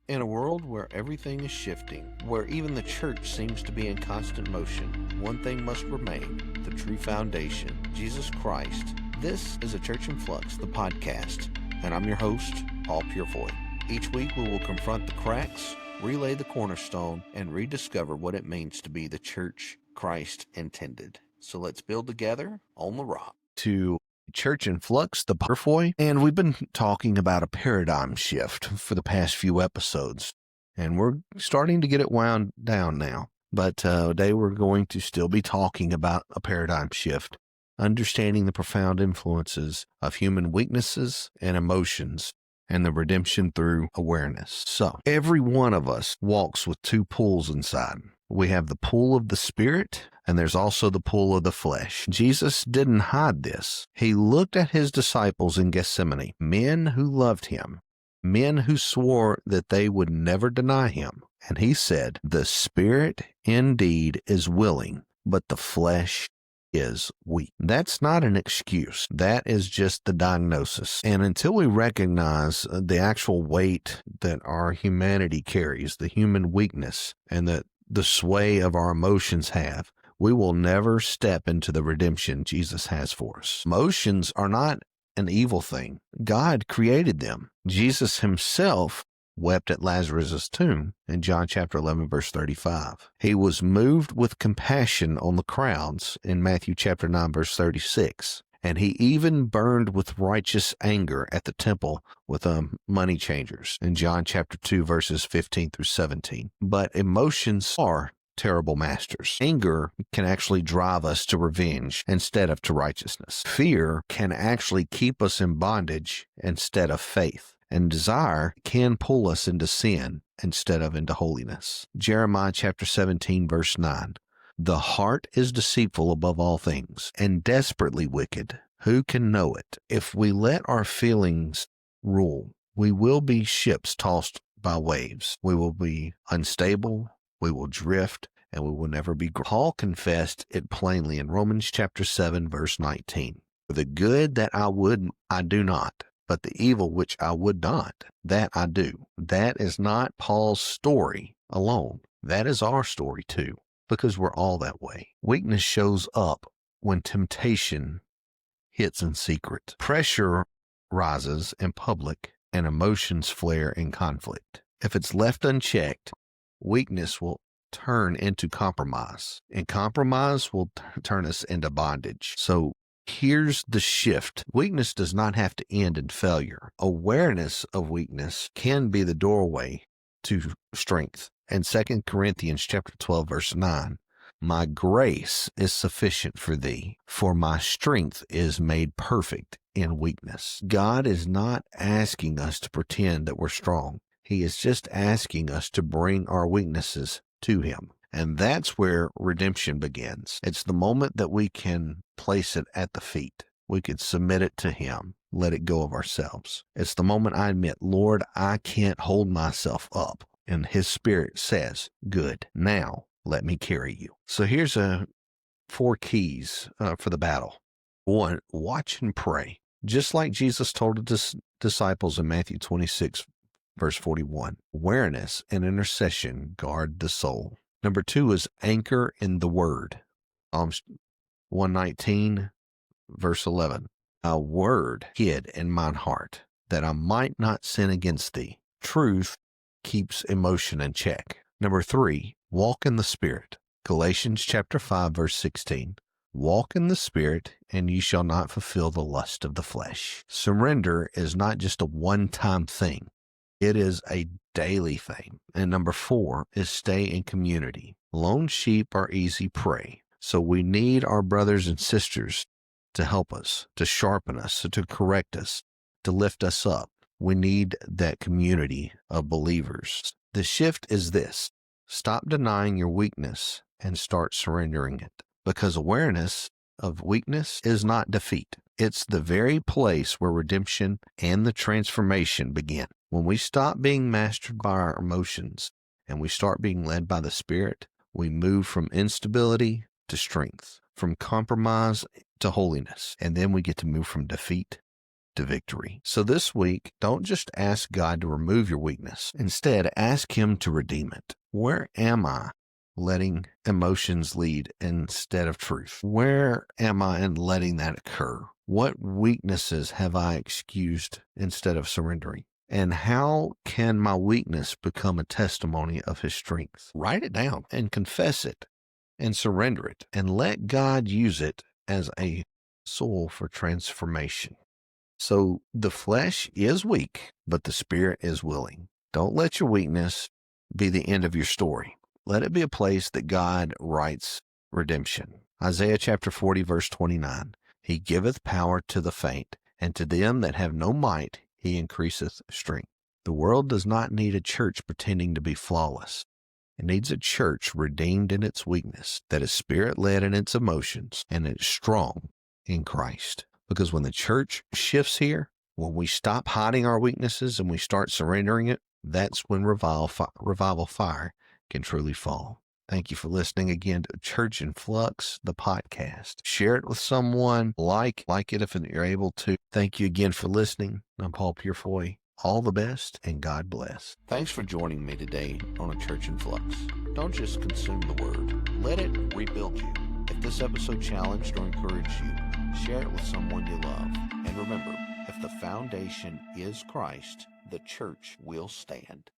In a world where everything is shifting, where even the church seems to be in constant motion, one thing must remain: the true foundation, Jesus Christ. This is A Church in Flux, the podcast, and I'm your host, Paul Purefoy. Each week we will confront the cracks, relay the cornerstone, and rediscover what it means to be the church Christ intended. So let's build together on the rock. To Church in Flux, the Purefoy, and we've been talking about a paradigm shift for the past few episodes, and we're starting to get it wound down now. But today we're going to still be talking about a paradigm shift, understanding the profound influences of human weaknesses and emotions, and the redemption through awareness. So every one of us walks with two pulls inside. We have the pull of the spirit, and there's also the pull of the flesh. Jesus didn't hide this. He looked at his disciples in Gethsemane, men who loved him, men who swore that they would never deny him. And he said, "The spirit indeed is willing, but the flesh is weak." That's not an excuse. That is just the diagnosis. And until we recognize the actual weight that our humanity carries, the human weakness, and the sway of our emotions have, we will never step into the redemption Jesus has for us. Emotions are not an evil thing. God created them. Jesus himself wept at Lazarus' tomb in John chapter 11, verse 35. He was moved with compassion on the crowds in Matthew chapter 9, verse 36. And he even burned with righteous anger at the temple with money changers in John chapter 2, verses 15 through 17. But emotions are terrible masters. Anger can actually drive us to revenge instead of to righteousness. Fear can actually keep us in bondage instead of faith. And desire can pull us into sin instead of into holiness. Jeremiah chapter 17, verse 9. "The heart is deceitful above all things and desperately wicked. Who can know it?" If we let our feelings rule, we will be ships tossed by waves. We will be unstable, we will drift, and we will never be. Paul confessed it plainly in Romans chapter 7, verse 19. "For the good that I would, I do not, but the evil which I would not, that I do." That is not Paul's story alone. That is our story too, because we're all that way. Weakness shows up when temptation hits in secret. Pressure rises in public, and emotions flare in conflict. If it's left unchecked, weakness will turn into compromise, and compromise will turn us into bondage. So here's the shift. Weakness does not have to end in failure. Awareness of weakness can be the doorway to strength. In 2 Corinthians chapter 12, verse 9, "My grace is sufficient for thee, for my strength is made perfect in weakness." God is not asking us to pretend that we're strong. He is just asking us to bring our weaknesses to him. And that's where redemption begins. It's the moment that we can place it at the feet. We could submit it to him, let it go of ourselves. It's the moment I admit, "Lord, I can't hold myself up." And his spirit says, "Good, now let me carry you." So here's 4 keys for the battle. 1, watch and pray. Just like Jesus told his disciples in Matthew 26, verse 41, awareness and intercession guard the soul. Number 2 is anchor in the word. Psalms 119, verse 11. "A word hid in mine heart, that I might not sin against thee." Truth keeps emotion in check. Number 3, walk in the Spirit. Galatians chapter 5, verse 16. "Walk in the Spirit, and ye shall not fulfill the lust of the flesh." Surrender is not just a one-time thing. It is a daily thing. And number 4 is stay in community. Lone sheep are easy prey. So we need our brothers and sisters to help us, to sharpen us, to correct us, to lift us up. We need that community of believers. The shift is this: stop denying your weakness and start surrendering it. Because awareness of weakness is not defeat. It's the very place where redemption and the transformation begin. When we stop being mastered by our emotions and we start being led by the Spirit, we move from instability to strength, from compromise to holiness, and then we get to move from defeat to victory. So this week, don't just ask God to remove your weakness. Instead, ask Him to redeem it. Where am I letting emotions lead instead of truth? Where am I in letting that occur? What weaknesses have I excused instead of surrendering? And how can my weakness become a testimony of His strength? Write it down and confess it and surrender it and let God use it as a soil for transformation. So the flesh is weak, but the spirit is willing. Don't let your weakness be the end of your story. Let it be a place that God writes redemption. Isaiah chapter 40, verse 29. He giveth power to the faint, and to them that have no might He increaseth strength. The world does not need a church pretending to be flawless. It needs a church redeemed in its weakness, that is spirit-led in its emotions, and is strong in Christ. Because when the church shifts here, when we stop hiding our weaknesses and we start surrendering it, that's when revival fire can truly fall. Thank you for listening again to Church in Flux, the podcast. Share it with someone, like it if you're able to. Thank you again for listening. I'm Paul Purefoy. All the best and God bless. Thanks for joining me today on A Church in Flux. Don't just consume the word. Let it rebuild you. If this episode challenged or encouraged you, share it with someone you love. And remember, if the foundation is Christ, the church will stand.